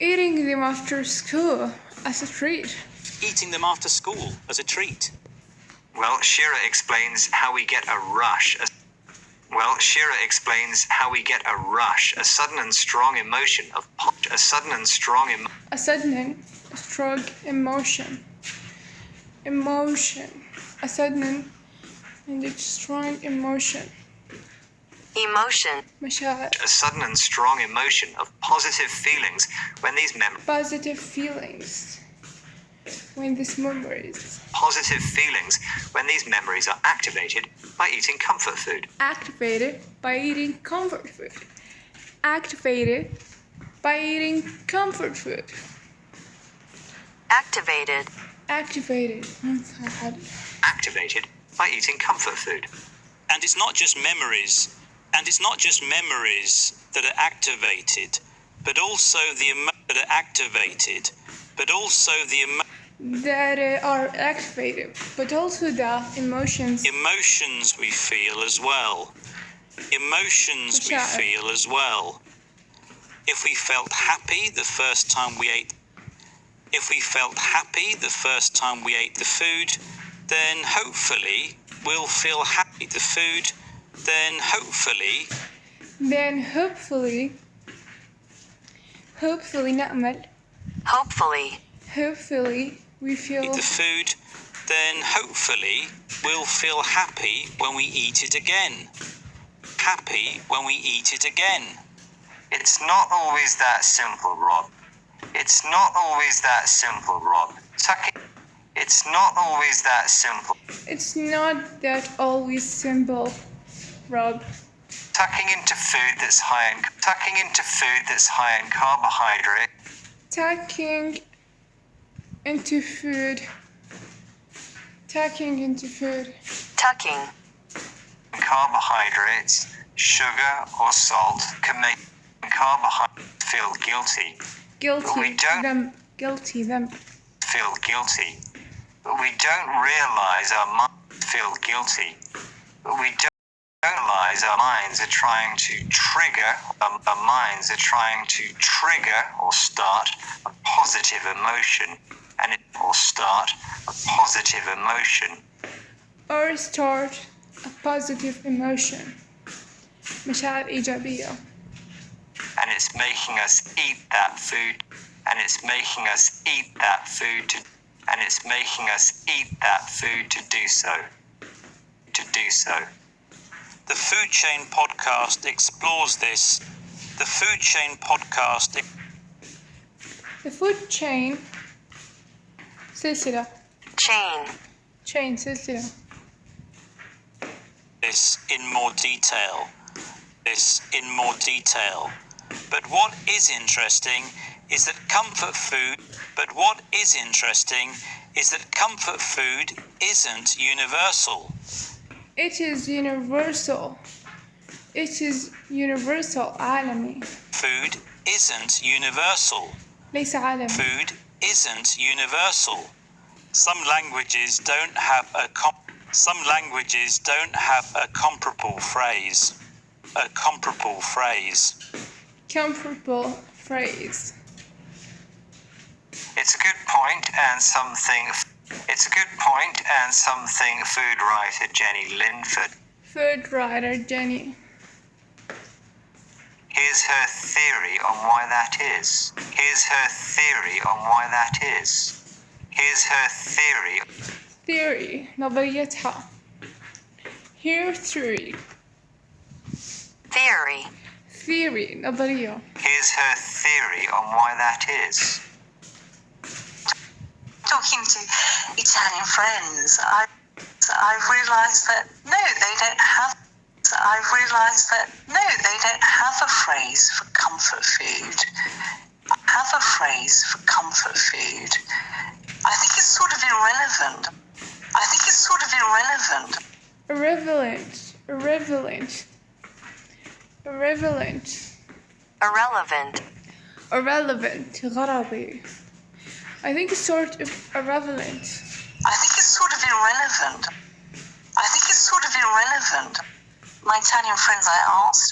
Eating them after school as a treat. Eating them after school as a treat. Well, Shira explains how we get a rush. A sudden and strong emotion of a sudden and strong emotion. A sudden and strong emotion. مشاعر. A sudden and strong emotion of positive feelings when these memories. Positive feelings when these memories. Positive feelings when these memories are activated by eating comfort food. Activated by eating comfort food. Activated by eating comfort food. Activated. Activated. Activated by eating comfort food. And it's not just memories. And it's not just memories that are activated, but also that are activated, but also that are activated, but also the emotions. Emotions we feel as well. Emotions we feel as well. If we felt happy the first time we ate the food, then hopefully we'll feel happy the food. Then hopefully نأمل. Hopefully we feel the food. Then hopefully we'll feel happy when we eat it again. Happy when we eat it again. It's not always that simple, Rob. It's not always that simple, Rob. It's not always that simple. It's not that always simple, Rob. Tucking into food that's high in carbohydrate. Tucking into food. Carbohydrates, sugar or salt can make carbohydrates feel guilty. Guilty them. Feel guilty. But we don't realize our minds feel guilty. But we don't realize our minds are trying to trigger. Or start a positive emotion, or start a positive emotion. مشاعر إيجابية. And it's making us eat that food. To do so. The Food Chain Podcast explores this. The Food Chain Podcast. The Food Chain سلسلة. Chain سلسلة. This in more detail. But what is interesting is that comfort food isn't universal. It is universal عالمي. Food isn't universal. ليس عالمي. Food isn't universal. Some languages don't have a comparable phrase. Comparable phrase. It's a good point and something food writer Jenny Linford. Here's her theory on why that is. Theory نظريتها. Theory نظرية. Here's her theory on why that is. Talking to Italian friends, I've realised that no, they don't have a phrase for comfort food. I think it's sort of irrelevant. Irrelevant غرابي. I think it's sort of irrelevant. My Italian friends I asked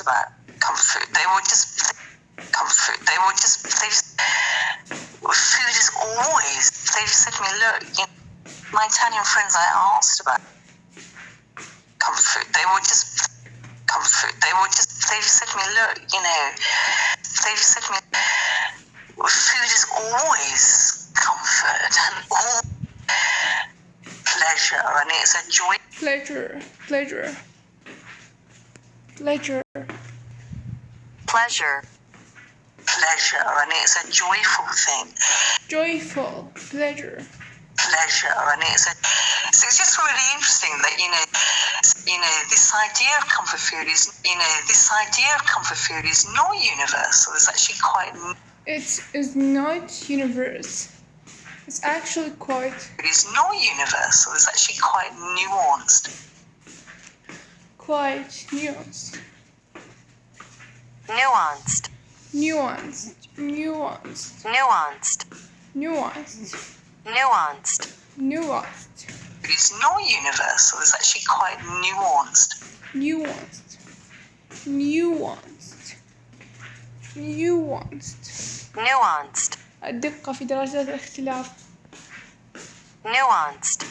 about comfort. They would just comfort. They would just. Food is always. They just said to me, look, you know, my Italian friends I asked about comfort. They would just comfort. They would just. They just said to me, look, you know. They just said to me, food is always comfort and all pleasure, and it's a joy. Pleasure. Pleasure. Pleasure, and it's a joyful thing. Joyful. Pleasure. And so it's just really interesting that this idea of comfort food is not universal. It's actually quite. It is not universe. It's actually quite. It is not universal. It's actually quite nuanced. Quite nuanced. Nuanced. Nuanced. Nuanced. Nuanced. Nuanced. Nuanced. Nuanced. It is not universal. It's actually quite nuanced. Nuanced. Nuanced. Nuanced. Nuanced. الدقة في درجات الاختلاف. Nuanced.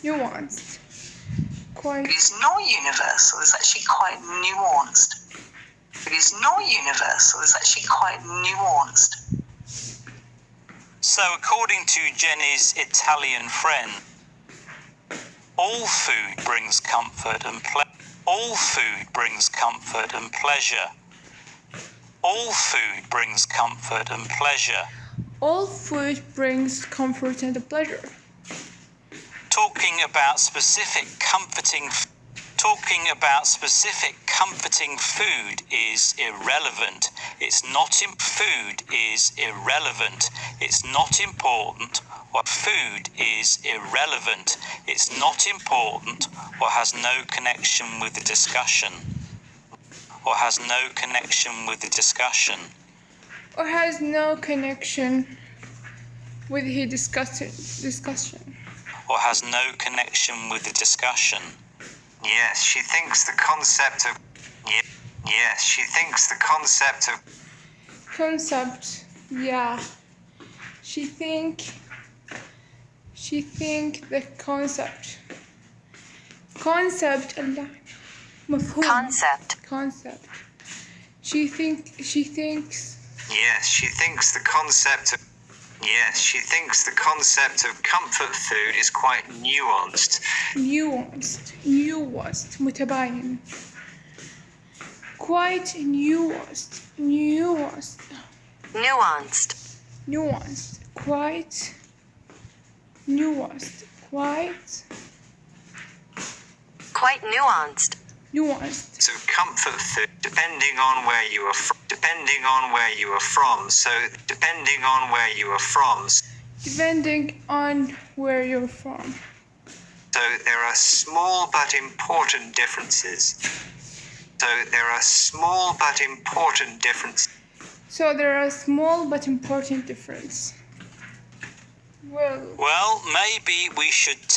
Nuanced. Quite. It is not universal. It's actually quite nuanced. It is not universal. It's actually quite nuanced. So, according to Jenny's Italian friend, all food brings comfort and all food brings comfort and pleasure. All food brings comfort and pleasure. All food brings comfort and pleasure. Talking about specific comforting food is irrelevant. It's not in food is irrelevant. It's not important. What food is irrelevant. It's not important or has no connection with the discussion. Or has no connection with the discussion. Or has no connection with the discussion. Or has no connection with the discussion. Yes, she thinks the concept of. Yes, she thinks the concept of. Concept, yeah. She think the concept. Concept مفهوم. Concept. She thinks. Yes, she thinks the concept of. Yes, she thinks the concept of comfort food is quite nuanced. Nuanced. متباين. Quite nuanced. Quite nuanced. Quite nuanced. So comfort food, depending on where you are from. So depending on where you are from. So there are small but important differences. Well, maybe we should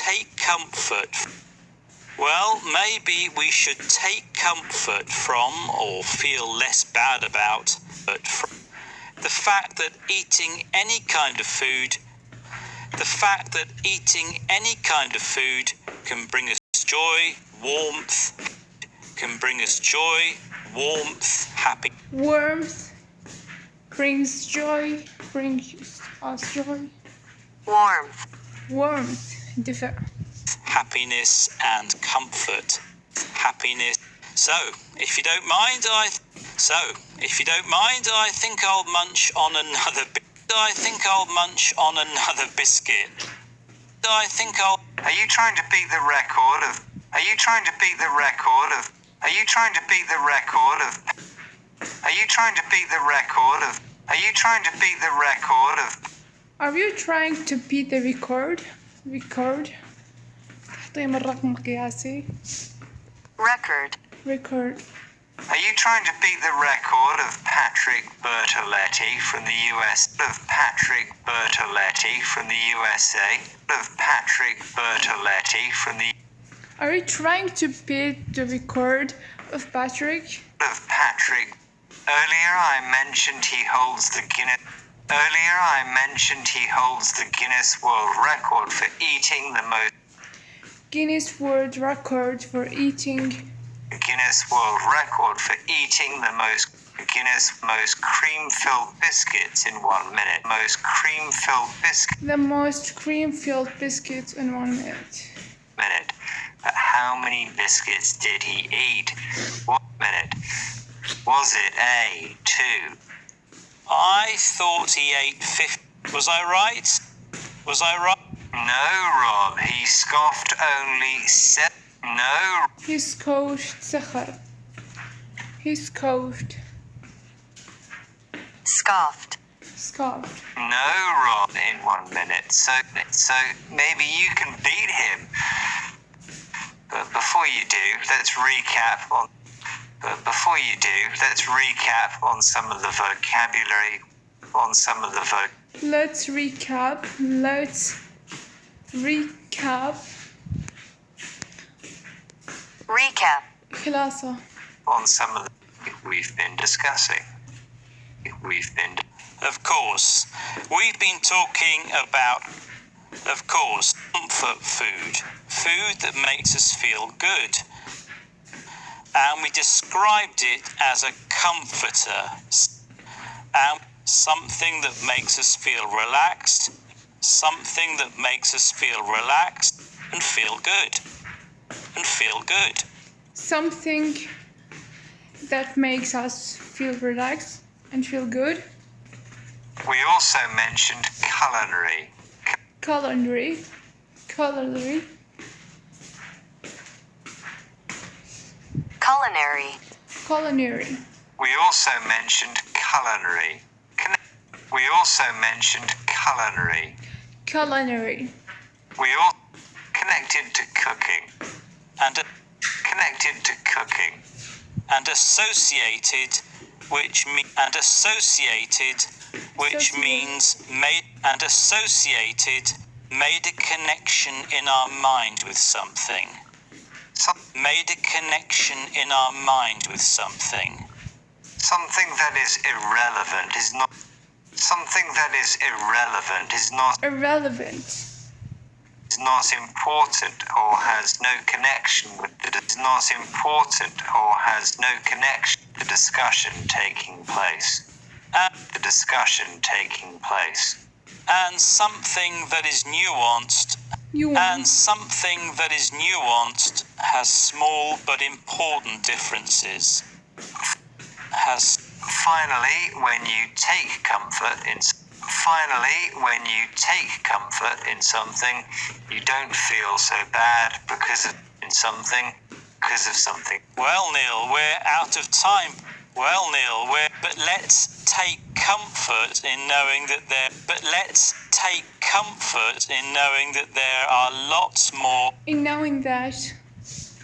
take comfort from or feel less bad about the fact that eating any kind of food can bring us joy, warmth, happiness. Warmth brings joy, brings us joy. Warmth, دفء. Happiness and comfort. So, if you don't mind, I think I'll munch on another biscuit. Are you trying to beat the record of? Are you trying to beat the record of? Are you trying to beat the record of? Are you trying to beat the record of? Are you trying to beat the record of? Are you trying to beat the record? تحطيم الرقم القياسي. Record. Are you trying to beat the record of Patrick Bertoletti from the US? Are you trying to beat the record of Patrick? Earlier I mentioned he holds the Guinness. Earlier I mentioned he holds the Guinness World Record for eating the most. Guinness World Record for eating. Guinness World Record for eating the most. Guinness most cream-filled biscuits in 1 minute. Most cream-filled biscuits. The most cream-filled biscuits in 1 minute. Minute. But how many biscuits did he eat? 1 minute. Was it A, 2? I thought he ate 50. Was I right? Was I right? No, Rob. He scoffed only 7. No. He scoffed سخر. He scoffed. Scoffed. Scoffed. No, Rob. In 1 minute. So maybe you can beat him. But before you do, let's recap on. Some of the vocabulary. Let's recap. Recap. خلاصة. On some of the we've been discussing. Of course, we've been talking about, comfort food. Food that makes us feel good. And we described it as a comforter. And something that makes us feel relaxed. Something that makes us feel relaxed and feel good. Something that makes us feel relaxed and feel good. We also mentioned culinary. Culinary. We also mentioned culinary. We all connected to cooking. And associated, which means made a connection in our mind with something. Something that is irrelevant is not. irrelevant. Is not important or has no connection with the. Is not important or has no connection. The discussion taking place. And something that is nuanced. And something that is nuanced has small but important differences. Finally, when you take comfort in something, you don't feel so bad because of something. Well, Neil, we're out of time. But let's take comfort in knowing that there are lots more. In knowing that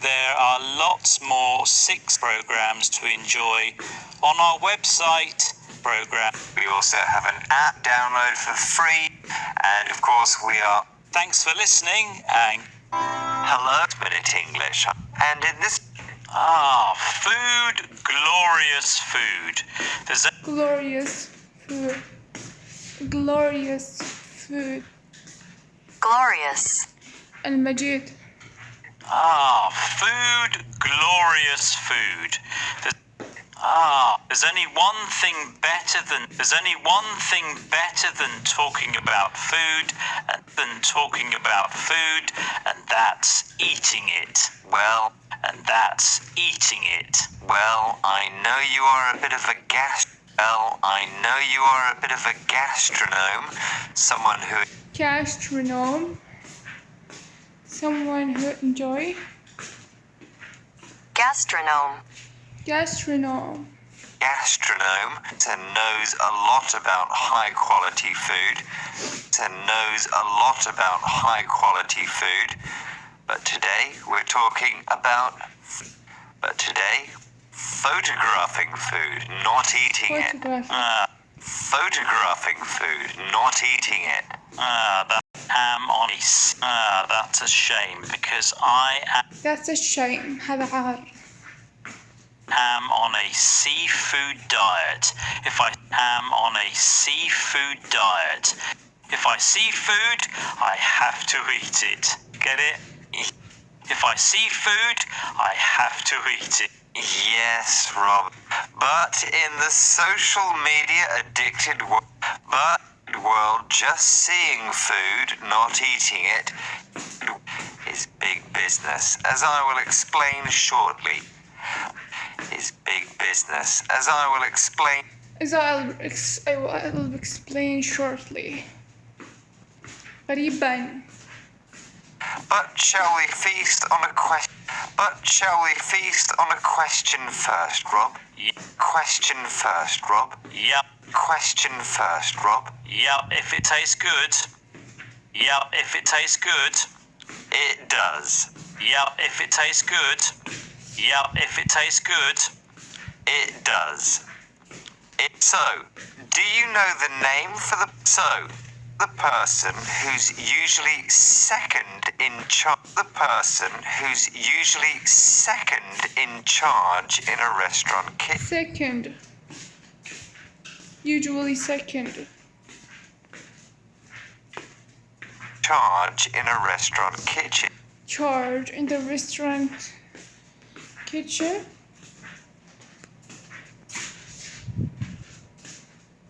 there are lots more 6 programs to enjoy on our website. We also have an app download for free, and of course we are. Thanks for listening, and hello, Minute English. And in this, food, glorious food. glorious food. المجيد. Food, glorious food. There's only one thing better than talking about food, and that's eating it. Well, I know you are a bit of a gastronome, someone who enjoy. Gastronome knows a lot about high quality food. But today we're talking about photographing food, not eating it. Photographing food, not eating it. That's a shame because I am. That's a shame. هذا عار. am on a seafood diet. If I am on a seafood diet. If I see food, I have to eat it. Get it? If I see food, I have to eat it. Yes, Rob. But in the social media addicted world, just seeing food, not eating it, is big business, as I will explain shortly. Is big business, as I will explain. As I will explain shortly. قريبا. But shall we feast on a question? But shall we feast on a question first, Rob? Question first, Rob. Yep. Question first, Rob. Yep. If it tastes good. Yep. If it tastes good. It does. Yep. If it tastes good. Yep. If it tastes good. It does. So, do you know the name for the person who's usually second in charge? The person who's usually second in charge in a restaurant kitchen. Second. Usually second. Charge in a restaurant kitchen. Charge in the restaurant kitchen.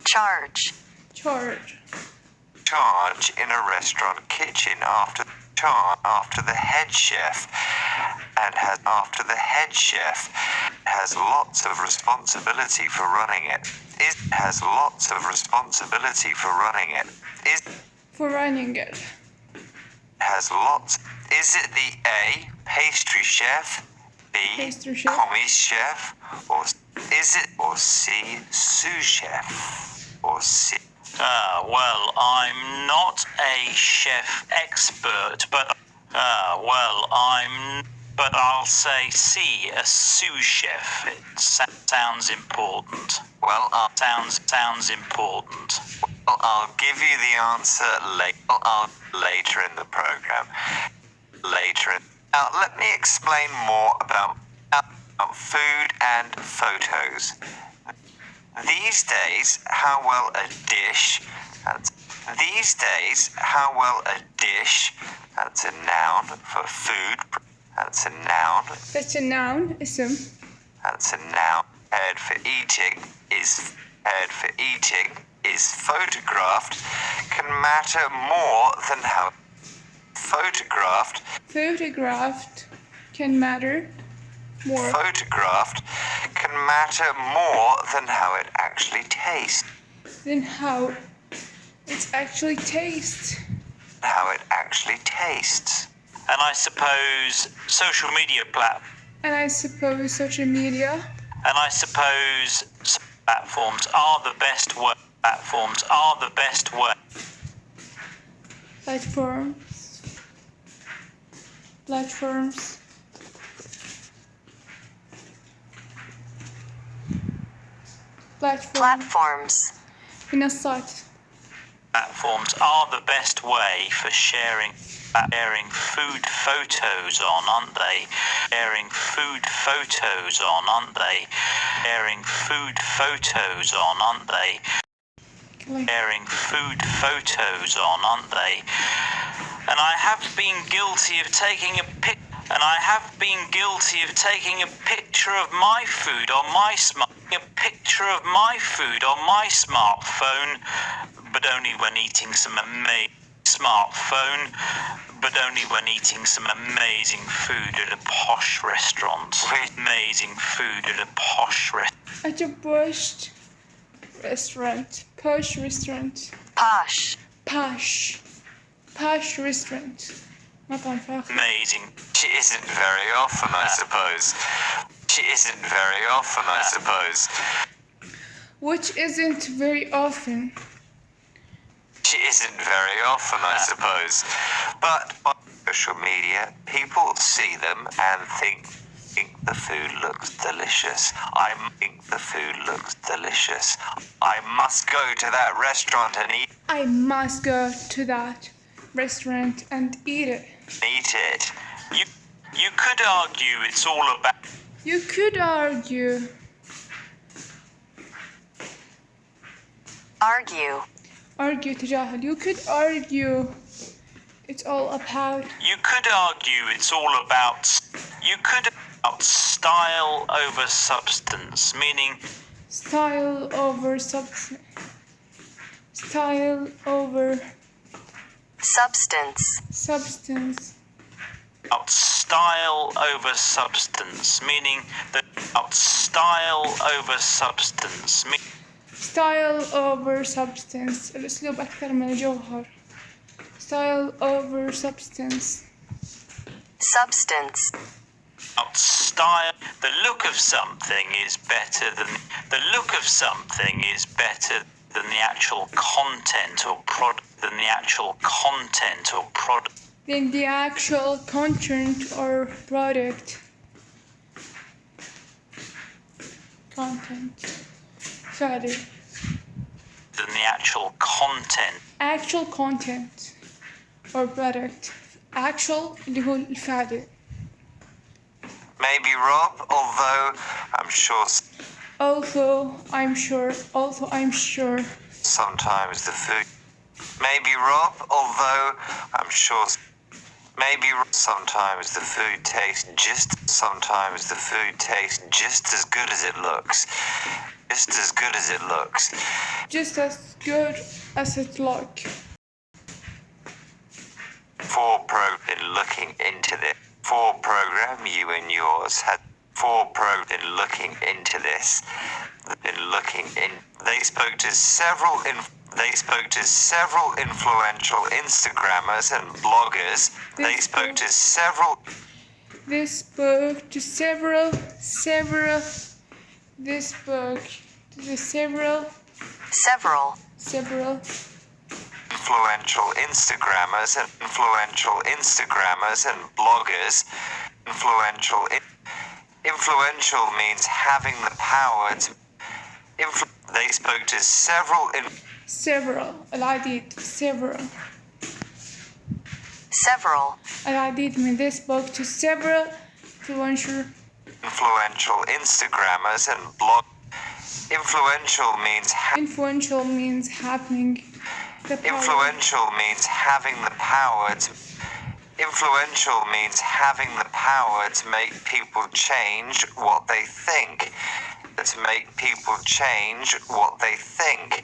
Charge. Charge. Charge in a restaurant kitchen after the head chef has lots of responsibility for running it. For running it. Has lots. Is it the A, pastry chef, B, Pastry chef. commis chef, or C, sous chef, or C? Well, I'm not a chef expert, but I'll say C, a sous chef. It sounds important. Well, Sounds important. I'll give you the answer later in the program. Now, let me explain more about food and photos. These days, how well a dish, that's a noun for food, that's a noun, اسم. that's a noun, paired for eating, is photographed, can matter more than how photographed can matter more than how it actually tastes. than how it actually tastes. And I suppose social media platforms are the best way. Platforms. منصات. Platforms are the best way for sharing food photos on, aren't they? Sharing food photos on, aren't they? And I have been guilty of taking a picture of my food on my smartphone, but only when eating some amazing food at a posh restaurant. At a posh restaurant. Posh restaurant. Posh restaurant. مطعم فاخر. Amazing. She isn't very often, I suppose. Which isn't very often. I suppose. But on social media, people see them and think the food looks delicious. I must go to that restaurant and eat it. You could argue it's all about You could argue. Argue. Argue تجاهل. You could argue. It's all about. You could argue it's all about. You could about style over substance, meaning Style over substance. Style over Substance. substance. about style over substance, meaning that about style over substance. Style over substance. الأسلوب أكثر من الجوهر. Style over substance. Substance. About style. The look of something is better than the look of something is better than the actual content or product. Than the actual content or product. Then the actual content or product. Content. Sorry. Than the actual content. Actual content or product. Actual اللي هو الفعل. Maybe Rob, although I'm sure Although I'm sure. sometimes the food. Maybe Rob, although I'm sure maybe sometimes the food tastes just as good as it looks. Just as good as it looks. Just as good as it looks. For program looking into this. For program you and yours had for program looking into this. Been looking in. They spoke to several influential Instagrammers and bloggers. They spoke to several Several. influential Instagrammers and bloggers. Influential means having the power to. They spoke to العديد العديد من they spoke to several influential Instagrammers and blog. Influential means having the power. Influential means having the power to. Influential means having the power to make people change what they think. To make people change what they think.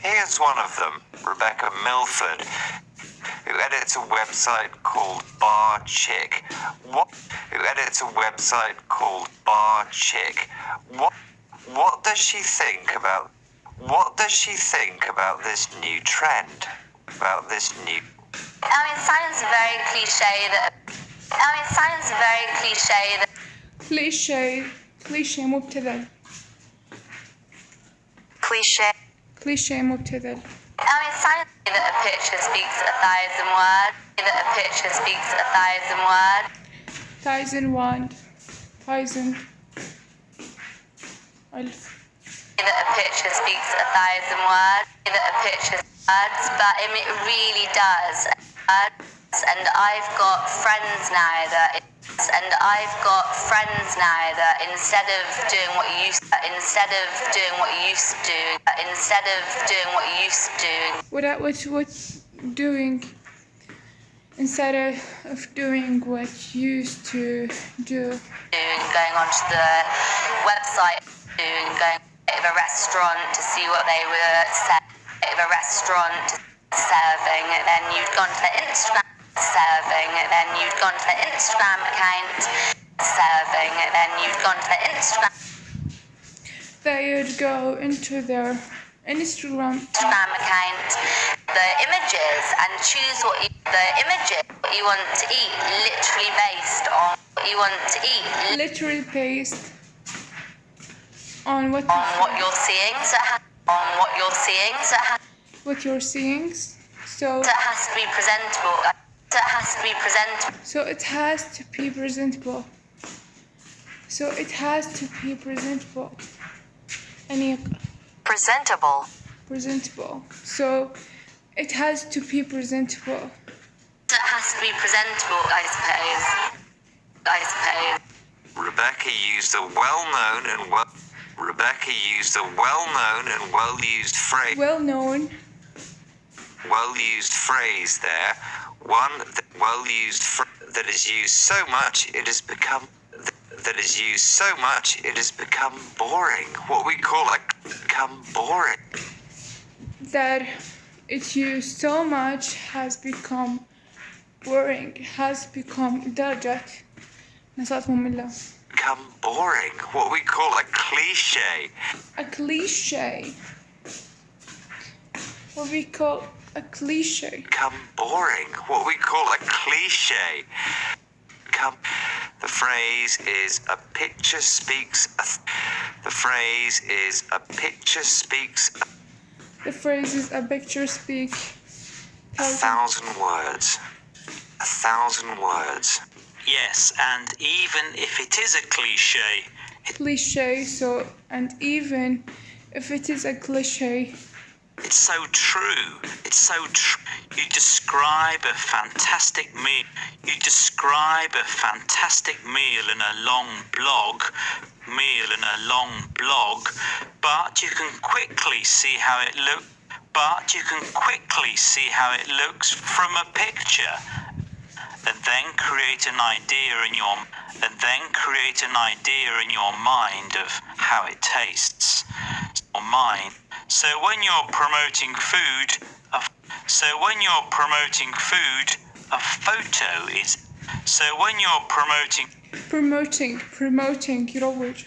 Here's one of them, Rebecca Milford, who edits a website called Bar Chick. What does she think about this new trend? It sounds very cliche that. cliché مبتذل. Cliche. مبتذل. It sounds that a picture speaks 1,000 words. Thousand. ألف. That a picture speaks 1,000 words. But it really does. And I've got friends now that instead of doing what you used to do. What doing instead of doing what you used to do. Going onto the website, going to a restaurant to see what they were serving, then you'd gone to the Instagram account They'd go into their Instagram account, the images, and choose what you want to eat, literally based on what you want to eat, literally based on what you're seeing. what you're seeing. So it has to be presentable. So it has to be presentable. Any Presentable. So it has to be presentable. I suppose. Rebecca used a well-known and well-used phrase. Well-known. Well-used phrase there. One that is used so much it has become boring. What we call become boring. That it's used so much has become boring. Has become درجات صارت مملة. Become boring. What we call a cliche. A cliche. What we call a cliche. Become boring. What we call a cliche. The phrase is a picture speaks. The phrase is a picture speaks. The phrase is a picture speak 1,000 words. 1,000 words. Yes, and even if it is a cliche, cliche. So, and even if it is a cliche, it's so true. It's so true. You describe a fantastic meal. You describe a fantastic meal in a long blog. But you can quickly see how it looks from a picture, and then create an idea in your mind of how it tastes. So when you're promoting food, a photo is. So when you're promoting يروج.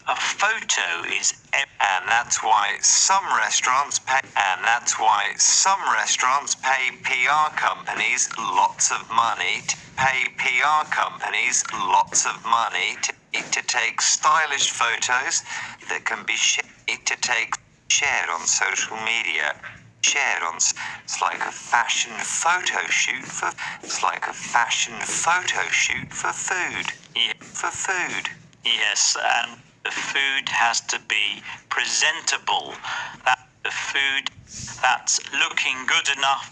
A photo is. And that's why some restaurants pay PR companies lots of money to take stylish photos that can be shared on social media. It's like a fashion photo shoot for food. Yes, and the food has to be presentable. That the food that's looking good enough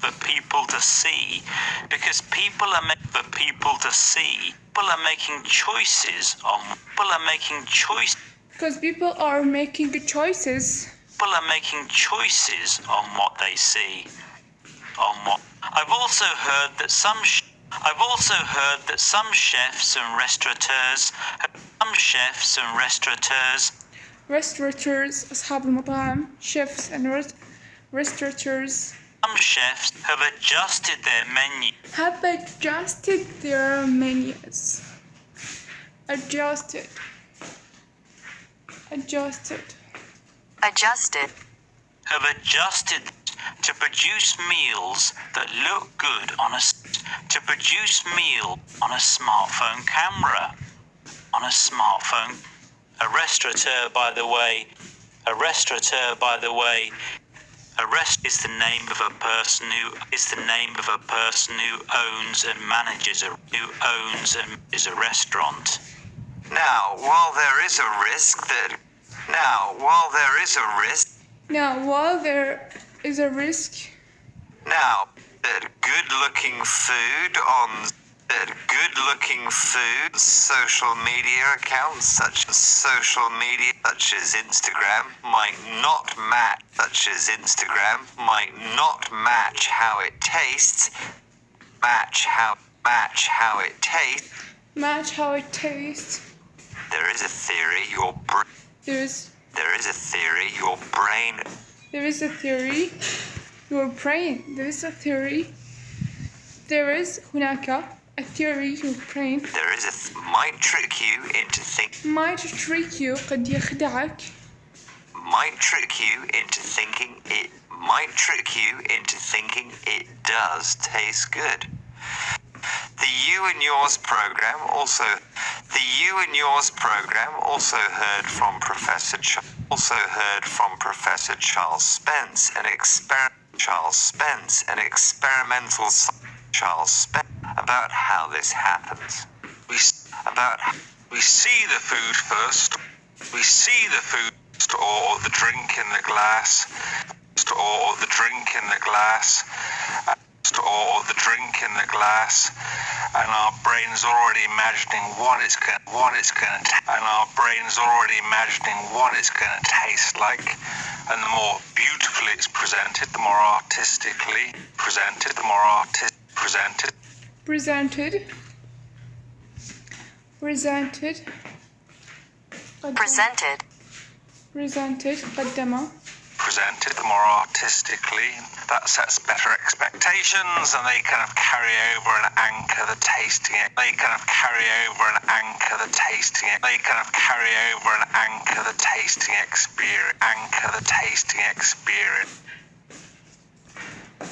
for people to see, because people are making choices on. Because people are making choices. People are making choices on what they see. I've also heard that some chefs and restaurateurs أصحاب المطاعم chefs and restaurateurs some chefs have adjusted their menu. Menus. Adjusted. Have adjusted to produce meals that look good on a smartphone camera. A restaurateur, by the way, is the name of a person who owns and manages a restaurant. Now, while there is a risk that good-looking food social media accounts such as Instagram might not match how it tastes. There is a theory your brain هناك a theory your brain might trick you into thinking قد يخدعك it does taste good. The You and Yours program also heard from Professor Charles Spence, about how this happens. We see the food first. Or the drink in the glass. toast or the drink in the glass, and our brain's already imagining what it's going to, and our brain's already imagining what it's going to taste like. And the more beautifully it's presented, the more artistically presented, the more presented. Presented. قدم. Presented, the more artistically. That sets better expectations, and they kind of carry over and anchor the tasting. They kind of carry over and anchor the tasting. They kind of carry over and anchor the tasting experience. Anchor the tasting experience.